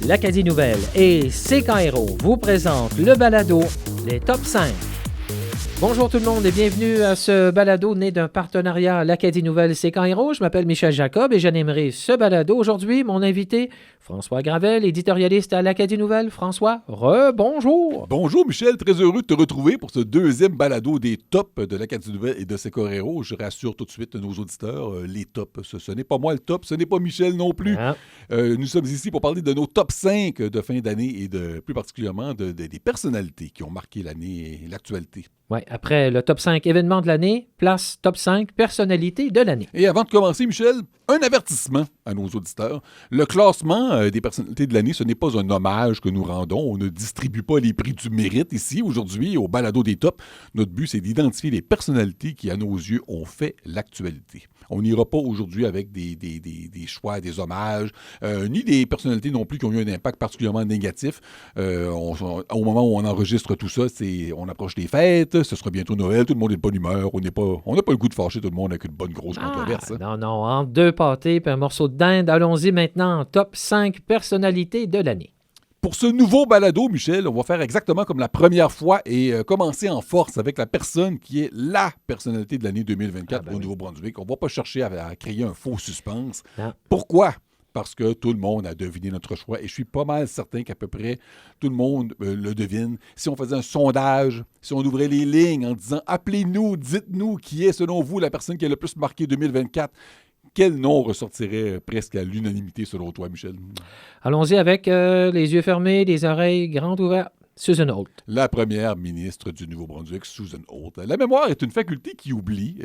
l'Acadie Nouvelle et CKRO vous présentent le balado Les Top 5. Bonjour tout le monde et bienvenue à ce balado né d'un partenariat l'Acadie Nouvelle CKRO. Je m'appelle Michel Jacob et j'animerai ce balado. Aujourd'hui, mon invité, François Gravel, éditorialiste à l'Acadie Nouvelle. François, bonjour. Bonjour Michel, très heureux de te retrouver pour ce deuxième balado des tops de l'Acadie Nouvelle et de CKRO. Je rassure tout de suite nos auditeurs, les tops, ce n'est pas moi le top, ce n'est pas Michel non plus. Ah. Nous sommes ici pour parler de nos top 5 de fin d'année et plus particulièrement des personnalités qui ont marqué l'année et l'actualité. Oui, après le top 5 événements de l'année, place top 5 personnalités de l'année. Et avant de commencer, Michel, un avertissement à nos auditeurs. Le classement des personnalités de l'année, ce n'est pas un hommage que nous rendons. On ne distribue pas les prix du mérite ici, aujourd'hui, au balado des tops. Notre but, c'est d'identifier les personnalités qui, à nos yeux, ont fait l'actualité. On n'ira pas aujourd'hui avec des choix, des hommages, ni des personnalités non plus qui ont eu un impact particulièrement négatif. Au moment où on enregistre tout ça, on approche des fêtes, ce sera bientôt Noël, tout le monde est de bonne humeur, on n'a pas le goût de fâcher tout le monde avec une bonne grosse controverse. Non, entre deux pâtés et un morceau de dinde, allons-y maintenant en top 5 personnalités de l'année. Pour ce nouveau balado, Michel, on va faire exactement comme la première fois et commencer en force avec la personne qui est la personnalité de l'année 2024 au Nouveau-Brunswick. On ne va pas chercher à créer un faux suspense. Non. Pourquoi? Parce que tout le monde a deviné notre choix et je suis pas mal certain qu'à peu près tout le monde le devine. Si on faisait un sondage, si on ouvrait les lignes en disant « Appelez-nous, dites-nous qui est selon vous la personne qui a le plus marqué 2024 », quel nom ressortirait presque à l'unanimité selon toi, Michel? Allons-y avec les yeux fermés, les oreilles grandes ouvertes. Susan Holt. La première ministre du Nouveau-Brunswick, Susan Holt. La mémoire est une faculté qui oublie,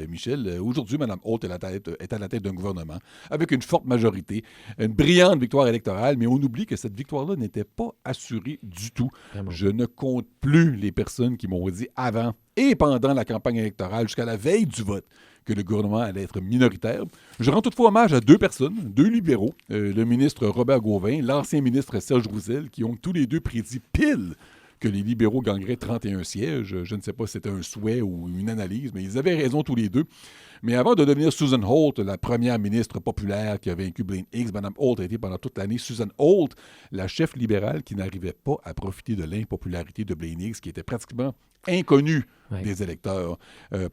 Michel. Aujourd'hui, Mme Holt est à la tête d'un gouvernement avec une forte majorité, une brillante victoire électorale, mais on oublie que cette victoire-là n'était pas assurée du tout. Vraiment. Je ne compte plus les personnes qui m'ont dit avant et pendant la campagne électorale, jusqu'à la veille du vote, que le gouvernement allait être minoritaire. Je rends toutefois hommage à deux personnes, deux libéraux, le ministre Robert Gauvin, l'ancien ministre Serge Roussel, qui ont tous les deux prédit pile que les libéraux gagneraient 31 sièges. Je ne sais pas si c'était un souhait ou une analyse, mais ils avaient raison tous les deux. Mais avant de devenir Susan Holt, la première ministre populaire qui a vaincu Blaine Higgs, Mme Holt a été pendant toute l'année Susan Holt, la chef libérale qui n'arrivait pas à profiter de l'impopularité de Blaine Higgs, qui était pratiquement inconnu des électeurs.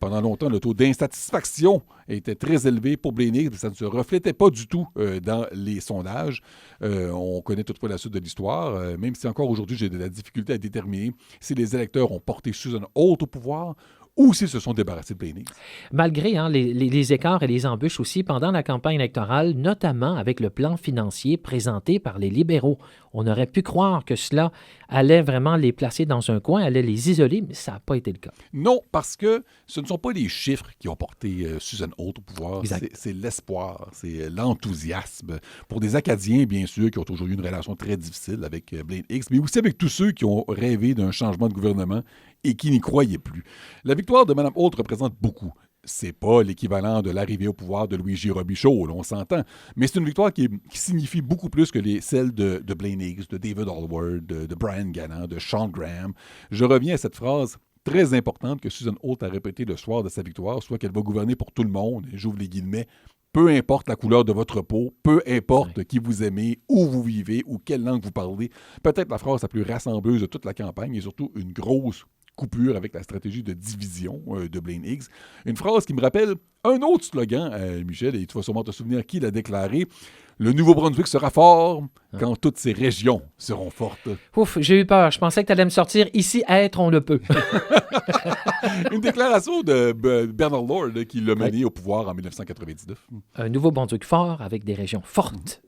Pendant longtemps, le taux d'insatisfaction était très élevé pour Blaine Higgs, mais ça ne se reflétait pas du tout dans les sondages. On connaît toutefois la suite de l'histoire, même si encore aujourd'hui, j'ai de la difficulté à déterminer si les électeurs ont porté Susan Holt au pouvoir ou s'ils se sont débarrassés de Blaine Higgs. Malgré les écarts et les embûches aussi pendant la campagne électorale, notamment avec le plan financier présenté par les libéraux. On aurait pu croire que cela allait vraiment les placer dans un coin, allait les isoler, mais ça n'a pas été le cas. Non, parce que ce ne sont pas les chiffres qui ont porté Susan Holt au pouvoir, c'est l'espoir, c'est l'enthousiasme. Pour des Acadiens, bien sûr, qui ont toujours eu une relation très difficile avec Blaine Higgs, mais aussi avec tous ceux qui ont rêvé d'un changement de gouvernement et qui n'y croyaient plus. La victoire de Mme Holt représente beaucoup. C'est pas l'équivalent de l'arrivée au pouvoir de Louis-J. Robichaud, là, on s'entend. Mais c'est une victoire qui signifie beaucoup plus que celles de Blaine Higgs, de David Alward, de Brian Gannon, de Sean Graham. Je reviens à cette phrase très importante que Susan Holt a répétée le soir de sa victoire, soit qu'elle va gouverner pour tout le monde, et j'ouvre les guillemets, peu importe la couleur de votre peau, peu importe qui vous aimez, où vous vivez ou quelle langue vous parlez. Peut-être la phrase la plus rassembleuse de toute la campagne et surtout une grosse coupure avec la stratégie de division de Blaine Higgs. Une phrase qui me rappelle un autre slogan, Michel, et tu vas sûrement te souvenir qui l'a déclaré. Le Nouveau-Brunswick sera fort quand toutes ces régions seront fortes. Ouf, j'ai eu peur. Je pensais que tu allais me sortir « Ici, être, on le peut ». Une déclaration de Bernard Lord qui l'a mené au pouvoir en 1999. Un Nouveau-Brunswick fort avec des régions fortes.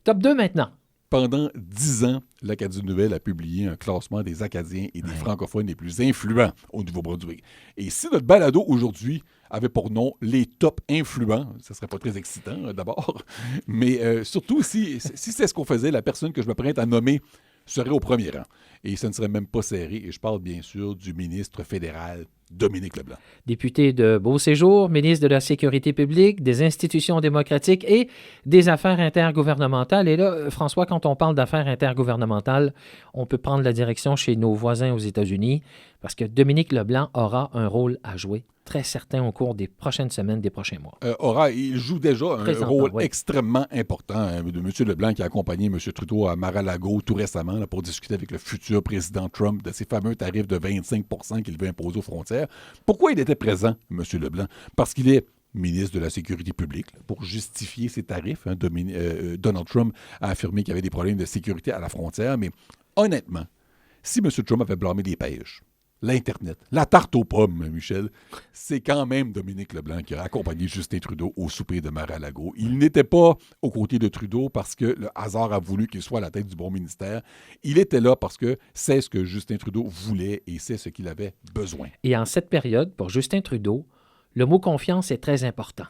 Top 2 maintenant. Pendant 10 ans, l'Acadie Nouvelle a publié un classement des Acadiens et des francophones les plus influents au Nouveau-Brunswick. Et si notre balado aujourd'hui avait pour nom les top influents, ça serait pas très excitant d'abord, mais surtout si c'est ce qu'on faisait, la personne que je me prête à nommer serait au premier rang. Et ça ne serait même pas serré. Et je parle bien sûr du ministre fédéral Dominique Leblanc. Député de Beauséjour, ministre de la Sécurité publique, des institutions démocratiques et des affaires intergouvernementales. Et là, François, quand on parle d'affaires intergouvernementales, on peut prendre la direction chez nos voisins aux États-Unis parce que Dominique Leblanc aura un rôle à jouer très certain au cours des prochaines semaines, des prochains mois. Il joue déjà un rôle extrêmement important de M. Leblanc qui a accompagné M. Trudeau à Mar-a-Lago tout récemment là, pour discuter avec le futur président Trump de ces fameux tarifs de 25 % qu'il veut imposer aux frontières. Pourquoi il était présent, M. Leblanc? Parce qu'il est ministre de la Sécurité publique, là, pour justifier ces tarifs. Donald Trump a affirmé qu'il y avait des problèmes de sécurité à la frontière, mais honnêtement, si M. Trump avait blâmé les pêches, l'Internet, la tarte aux pommes, Michel, c'est quand même Dominique Leblanc qui a accompagné Justin Trudeau au souper de Mar-a-Lago. Il n'était pas aux côtés de Trudeau parce que le hasard a voulu qu'il soit à la tête du bon ministère. Il était là parce que c'est ce que Justin Trudeau voulait et c'est ce qu'il avait besoin. Et en cette période, pour Justin Trudeau, le mot confiance est très important.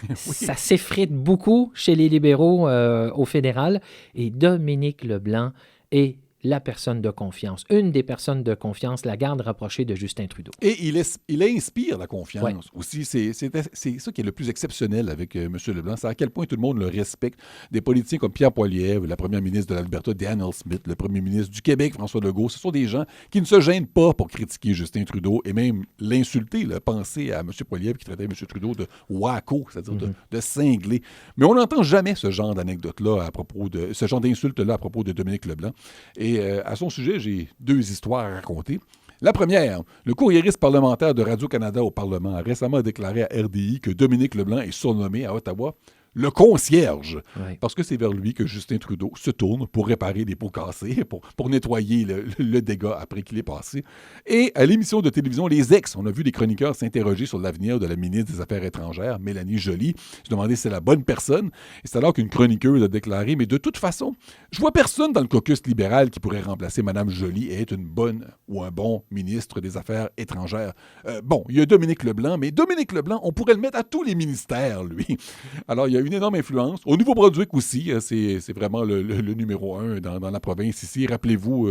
Oui. Ça s'effrite beaucoup chez les libéraux au fédéral et Dominique Leblanc est la personne de confiance, une des personnes de confiance, la garde rapprochée de Justin Trudeau. Et il inspire la confiance aussi. C'est ça qui est le plus exceptionnel avec M. Leblanc. C'est à quel point tout le monde le respecte. Des politiciens comme Pierre Poilievre, la première ministre de l'Alberta, Danielle Smith, le premier ministre du Québec, François Legault, ce sont des gens qui ne se gênent pas pour critiquer Justin Trudeau et même l'insulter. Penser à M. Poilievre qui traitait M. Trudeau de wacko, c'est-à-dire de cinglé. Mais on n'entend jamais ce genre d'anecdote-là à propos de... ce genre d'insulte-là à propos de Dominique Leblanc. Et à son sujet, j'ai 2 histoires à raconter. La première, le courriériste parlementaire de Radio-Canada au Parlement a récemment déclaré à RDI que Dominique Leblanc est surnommé à Ottawa le concierge, parce que c'est vers lui que Justin Trudeau se tourne pour réparer des pots cassés, pour nettoyer le dégât après qu'il est passé. Et à l'émission de télévision Les Ex, on a vu des chroniqueurs s'interroger sur l'avenir de la ministre des Affaires étrangères, Mélanie Joly. Je demandais si c'est la bonne personne. Et c'est alors qu'une chroniqueuse a déclaré « Mais de toute façon, je vois personne dans le caucus libéral qui pourrait remplacer Mme Joly et être une bonne ou un bon ministre des Affaires étrangères. Bon, il y a Dominique Leblanc, mais Dominique Leblanc, on pourrait le mettre à tous les ministères, lui. » Alors, il y a une énorme influence. Au Nouveau-Brunswick aussi, c'est vraiment le numéro 1 dans la province ici. Rappelez-vous,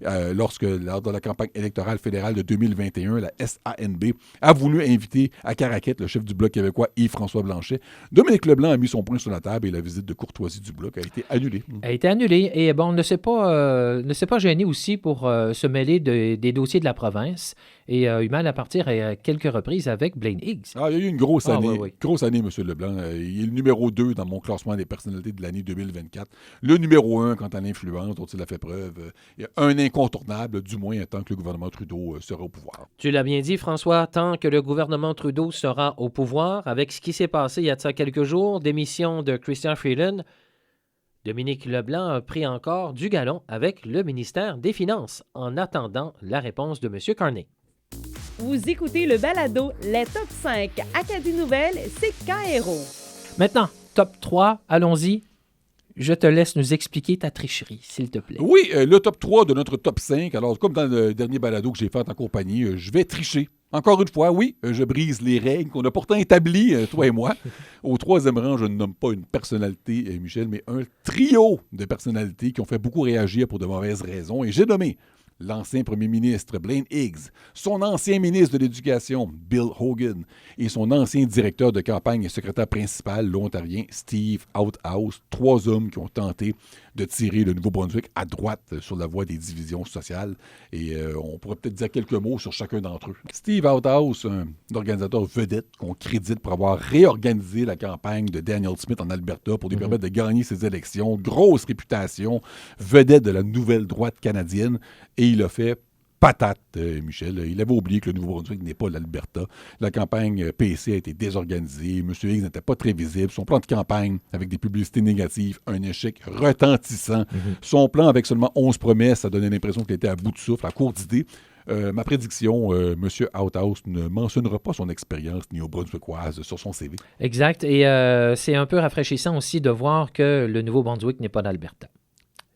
lors de la campagne électorale fédérale de 2021, la SANB a voulu inviter à Caraquette le chef du Bloc québécois Yves-François Blanchet. Dominique Leblanc a mis son poing sur la table et la visite de courtoisie du Bloc a été annulée. A été annulée. Et bon, ne s'est pas gêné aussi pour se mêler des dossiers de la province. Et il a eu mal à partir à quelques reprises avec Blaine Higgs. Il y a eu une grosse année. Grosse année, M. Leblanc. Il est le numéro 2 dans mon classement des personnalités de l'année 2024. Le numéro 1 quant à l'influence dont il a fait preuve. Il y a un incontournable, du moins tant que le gouvernement Trudeau sera au pouvoir. Tu l'as bien dit, François, tant que le gouvernement Trudeau sera au pouvoir, avec ce qui s'est passé il y a de ça quelques jours, démission de Chrystia Freeland, Dominique Leblanc a pris encore du galon avec le ministère des Finances en attendant la réponse de M. Carney. Vous écoutez le balado Les Top 5 Acadie Nouvelle, c'est KRO. Maintenant, top 3, allons-y. Je te laisse nous expliquer ta tricherie, s'il te plaît. Oui, le top 3 de notre top 5. Alors, comme dans le dernier balado que j'ai fait en compagnie, je vais tricher. Encore une fois, oui, je brise les règles qu'on a pourtant établies, toi et moi. Au 3e rang, je ne nomme pas une personnalité, Michel, mais un trio de personnalités qui ont fait beaucoup réagir pour de mauvaises raisons. Et j'ai nommé l'ancien premier ministre Blaine Higgs, son ancien ministre de l'Éducation Bill Hogan et son ancien directeur de campagne et secrétaire principal, l'Ontarien Steve Outhouse, 3 hommes qui ont tenté de tirer le Nouveau-Brunswick à droite sur la voie des divisions sociales. Et on pourrait peut-être dire quelques mots sur chacun d'entre eux. Steve Outhouse, un organisateur vedette qu'on crédite pour avoir réorganisé la campagne de Danielle Smith en Alberta pour lui permettre de gagner ses élections. Grosse réputation, vedette de la nouvelle droite canadienne. Et il a fait patate, Michel. Il avait oublié que le Nouveau-Brunswick n'est pas l'Alberta. La campagne PC a été désorganisée. M. Higgs n'était pas très visible. Son plan de campagne, avec des publicités négatives, un échec retentissant. Son plan, avec seulement 11 promesses, a donné l'impression qu'il était à bout de souffle, à court d'idées. Ma prédiction, M. Outhouse ne mentionnera pas son expérience ni au Brunswickoise sur son CV. Exact. Et c'est un peu rafraîchissant aussi de voir que le Nouveau-Brunswick n'est pas d'Alberta.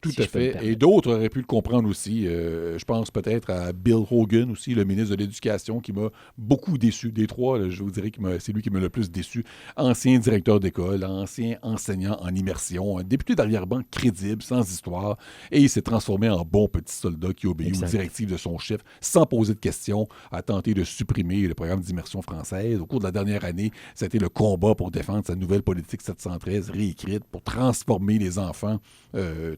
Tout à fait. Et d'autres auraient pu le comprendre aussi. Je pense peut-être à Bill Hogan aussi, le ministre de l'Éducation, qui m'a beaucoup déçu. Des 3, je vous dirais que c'est lui qui m'a le plus déçu. Ancien directeur d'école, ancien enseignant en immersion, un député d'arrière-ban crédible, sans histoire. Et il s'est transformé en bon petit soldat qui obéit aux directives de son chef, sans poser de questions, a tenté de supprimer le programme d'immersion française. Au cours de la dernière année, ça a été le combat pour défendre sa nouvelle politique 713 réécrite, pour transformer les enfants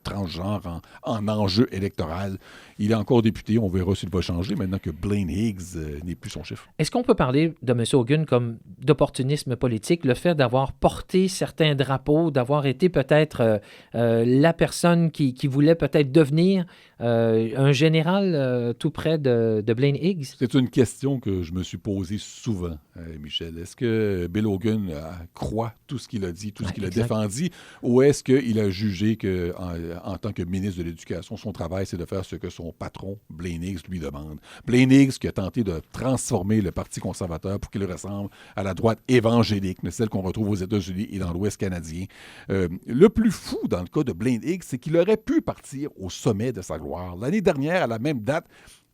transgenres genre en enjeu électoral. Il est encore député, on verra s'il va changer maintenant que Blaine Higgs n'est plus son chef. Est-ce qu'on peut parler de M. Hogan comme d'opportunisme politique, le fait d'avoir porté certains drapeaux, d'avoir été peut-être la personne qui voulait peut-être devenir un général tout près de Blaine Higgs? C'est une question que je me suis posée souvent, Michel. Est-ce que Bill Hogan croit tout ce qu'il a dit, tout ce qu'il a défendu, ou est-ce qu'il a jugé qu'en tant que ministre de l'Éducation, son travail, c'est de faire ce que son patron, Blaine Higgs, lui demande? Blaine Higgs qui a tenté de transformer le Parti conservateur pour qu'il ressemble à la droite évangélique, celle qu'on retrouve aux États-Unis et dans l'Ouest canadien. Le plus fou dans le cas de Blaine Higgs, c'est qu'il aurait pu partir au sommet de sa gloire. L'année dernière, à la même date,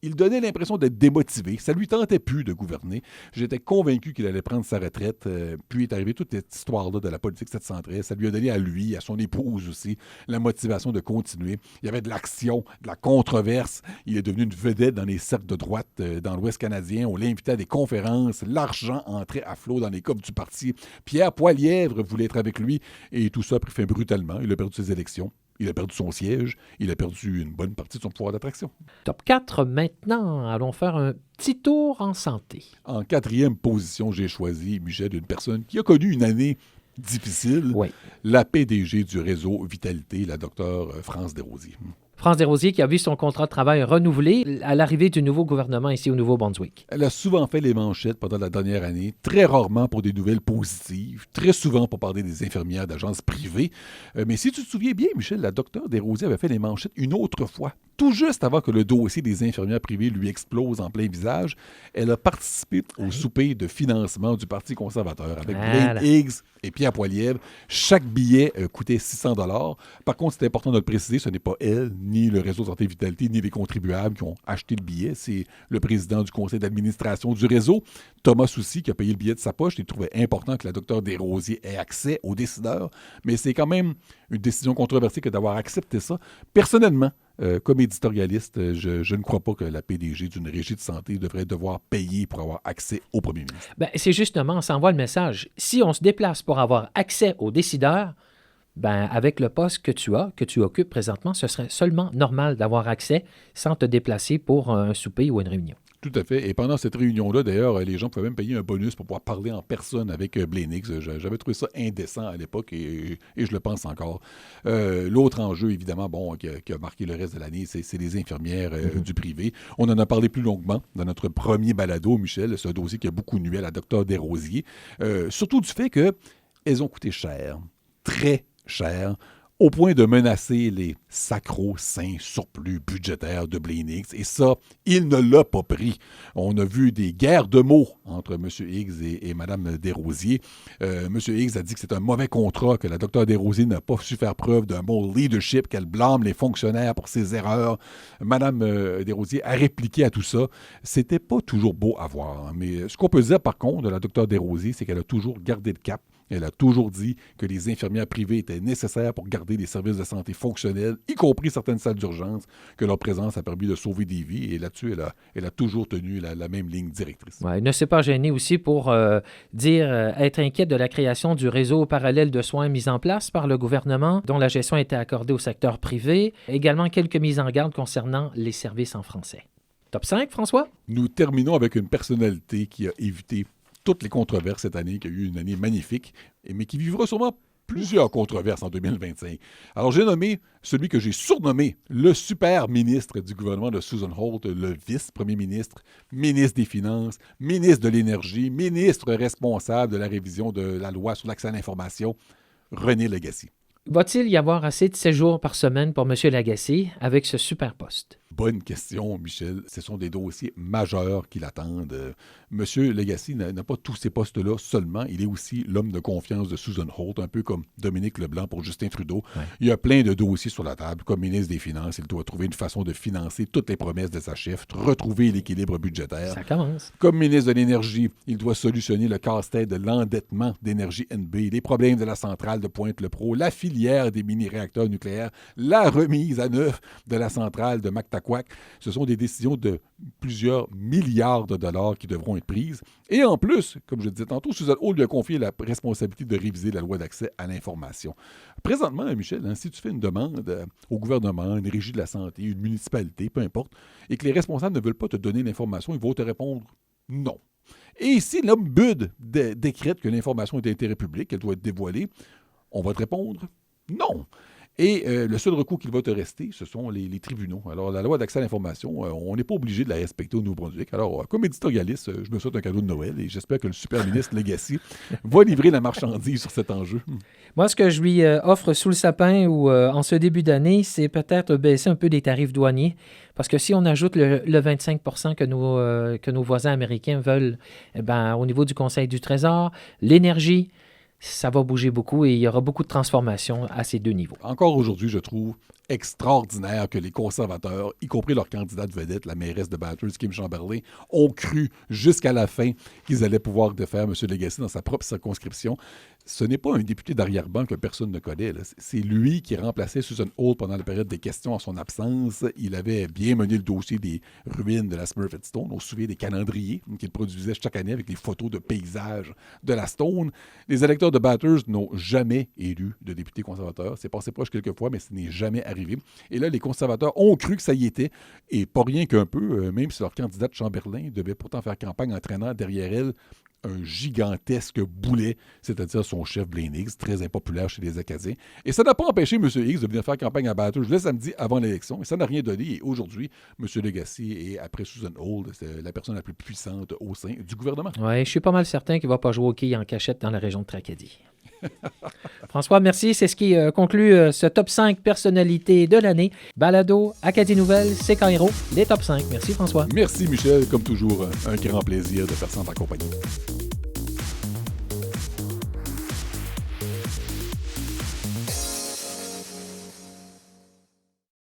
il donnait l'impression d'être démotivé. Ça lui tentait plus de gouverner. J'étais convaincu qu'il allait prendre sa retraite. Puis est arrivée toute cette histoire-là de la politique 713. Ça lui a donné à lui, à son épouse aussi, la motivation de continuer. Il y avait de l'action, de la controverse. Il est devenu une vedette dans les cercles de droite dans l'Ouest canadien. On l'invitait à des conférences. L'argent entrait à flot dans les coffres du parti. Pierre Poilièvre voulait être avec lui. Et tout ça a pris fin brutalement. Il a perdu ses élections. Il a perdu son siège, il a perdu une bonne partie de son pouvoir d'attraction. Top 4 maintenant, allons faire un petit tour en santé. En 4e position, j'ai choisi, Michel, une personne qui a connu une année difficile, la PDG du réseau Vitalité, la docteure France Desrosiers. France Desrosiers qui a vu son contrat de travail renouvelé à l'arrivée du nouveau gouvernement ici au Nouveau-Brunswick. Elle a souvent fait les manchettes pendant la dernière année, très rarement pour des nouvelles positives, très souvent pour parler des infirmières d'agences privées. Mais si tu te souviens bien, Michel, la docteure Desrosiers avait fait les manchettes une autre fois. Tout juste avant que le dossier des infirmières privées lui explose en plein visage, elle a participé au souper de financement du Parti conservateur avec Blaine Higgs et Pierre Poilievre. Chaque billet coûtait 600 $. Par contre, c'est important de le préciser, ce n'est pas elle, ni le réseau Santé Vitalité, ni les contribuables qui ont acheté le billet. C'est le président du conseil d'administration du réseau, Thomas Soucy, qui a payé le billet de sa poche. Il trouvait important que la docteure Desrosiers ait accès aux décideurs, mais c'est quand même une décision controversée que d'avoir accepté ça. Personnellement, comme éditorialiste, je ne crois pas que la PDG d'une régie de santé devrait devoir payer pour avoir accès au premier ministre. Ben, c'est justement, on s'envoie le message. Si on se déplace pour avoir accès aux décideurs, ben, avec le poste que tu occupes présentement, ce serait seulement normal d'avoir accès sans te déplacer pour un souper ou une réunion. Tout à fait. Et pendant cette réunion-là, d'ailleurs, les gens pouvaient même payer un bonus pour pouvoir parler en personne avec Blaine Higgs. J'avais trouvé ça indécent à l'époque et je le pense encore. L'autre enjeu, évidemment, qui a marqué le reste de l'année, c'est les infirmières du privé. On en a parlé plus longuement dans notre premier balado, Michel. C'est un dossier qui a beaucoup nué à la docteure Desrosiers. Surtout du fait qu'elles ont coûté cher, très cher, au point de menacer les sacro-saints surplus budgétaires de Blaine Higgs. Et ça, il ne l'a pas pris. On a vu des guerres de mots entre M. Higgs et Mme Desrosiers. M. Higgs a dit que c'est un mauvais contrat, que la docteure Desrosiers n'a pas su faire preuve d'un bon leadership, qu'elle blâme les fonctionnaires pour ses erreurs. Mme Desrosiers a répliqué à tout ça. C'était pas toujours beau à voir. Mais ce qu'on peut dire, par contre, de la docteure Desrosiers, c'est qu'elle a toujours gardé le cap. Elle a toujours dit que les infirmières privées étaient nécessaires pour garder des services de santé fonctionnels, y compris certaines salles d'urgence, que leur présence a permis de sauver des vies. Et là-dessus, elle a toujours tenu la même ligne directrice. Ouais, elle ne s'est pas gênée aussi pour dire être inquiète de la création du réseau parallèle de soins mis en place par le gouvernement, dont la gestion était accordée au secteur privé. Également quelques mises en garde concernant les services en français. Top 5, François? Nous terminons avec une personnalité qui a évité toutes les controverses cette année, qui a eu une année magnifique, mais qui vivra sûrement plusieurs controverses en 2025. Alors, j'ai nommé celui que j'ai surnommé le super ministre du gouvernement de Susan Holt, le vice-premier ministre, ministre des Finances, ministre de l'Énergie, ministre responsable de la révision de la loi sur l'accès à l'information, René Lagacé. Va-t-il y avoir assez de séjours par semaine pour M. Lagacé avec ce super poste? Bonne question, Michel. Ce sont des dossiers majeurs qui l'attendent. Monsieur Lagacé n'a pas tous ces postes-là seulement. Il est aussi l'homme de confiance de Susan Holt, un peu comme Dominique Leblanc pour Justin Trudeau. Ouais. Il y a plein de dossiers sur la table. Comme ministre des Finances, il doit trouver une façon de financer toutes les promesses de sa chef, retrouver l'équilibre budgétaire. Ça commence. Comme ministre de l'Énergie, il doit solutionner le casse-tête de l'endettement d'Énergie NB, les problèmes de la centrale de Pointe-le-Pro, la filière des mini-réacteurs nucléaires, la remise à neuf de la centrale de Mactaquac couac. Ce sont des décisions de plusieurs milliards de dollars qui devront être prises. Et en plus, comme je le disais tantôt, Susan Hall lui a confié la responsabilité de réviser la loi d'accès à l'information. Présentement, Michel, si tu fais une demande au gouvernement, une régie de la santé, une municipalité, peu importe, et que les responsables ne veulent pas te donner l'information, ils vont te répondre non. Et si l'Ombudsman décrète que l'information est d'intérêt public, qu'elle doit être dévoilée, on va te répondre non. Et le seul recours qu'il va te rester, ce sont les tribunaux. Alors, la loi d'accès à l'information, on n'est pas obligé de la respecter au Nouveau-Brunswick. Alors, comme éditorialiste, je me souhaite un cadeau de Noël et j'espère que le super ministre Legacy va livrer la marchandise sur cet enjeu. Moi, ce que je lui offre sous le sapin ou en ce début d'année, c'est peut-être baisser un peu les tarifs douaniers. Parce que si on ajoute le 25 % que nos voisins américains veulent, au niveau du Conseil du Trésor, l'énergie, ça va bouger beaucoup et il y aura beaucoup de transformations à ces deux niveaux. Encore aujourd'hui, je trouve extraordinaire que les conservateurs, y compris leur candidate vedette, la mairesse de Bathurst, Kim Chamberlain, ont cru jusqu'à la fin qu'ils allaient pouvoir défaire M. Legacy dans sa propre circonscription. Ce n'est pas un député d'arrière-ban que personne ne connaît. Là. C'est lui qui remplaçait Susan Hall pendant la période des questions en son absence. Il avait bien mené le dossier des ruines de la Smurfit Stone. On se souvient des calendriers qu'il produisait chaque année avec des photos de paysages de la Stone. Les électeurs de Bathurst n'ont jamais élu de député conservateur. C'est passé proche quelques fois, mais ce n'est jamais arrivé. Et là, les conservateurs ont cru que ça y était, et pas rien qu'un peu, même si leur candidate Chamberlain devait pourtant faire campagne en traînant derrière elle un gigantesque boulet, c'est-à-dire son chef Blaine Higgs, très impopulaire chez les Acadiens. Et ça n'a pas empêché M. Higgs de venir faire campagne à Bathurst le samedi avant l'élection. Et ça n'a rien donné. Et aujourd'hui, M. Legacy est, après Susan Hall, c'est la personne la plus puissante au sein du gouvernement. Oui, je suis pas mal certain qu'il ne va pas jouer au quilles en cachette dans la région de Tracadie. François, merci. C'est ce qui conclut ce top 5 personnalités de l'année. Balado, Acadie Nouvelle, CKRO, les top 5. Merci François. Merci Michel, comme toujours, un grand plaisir de faire ça en ta compagnie.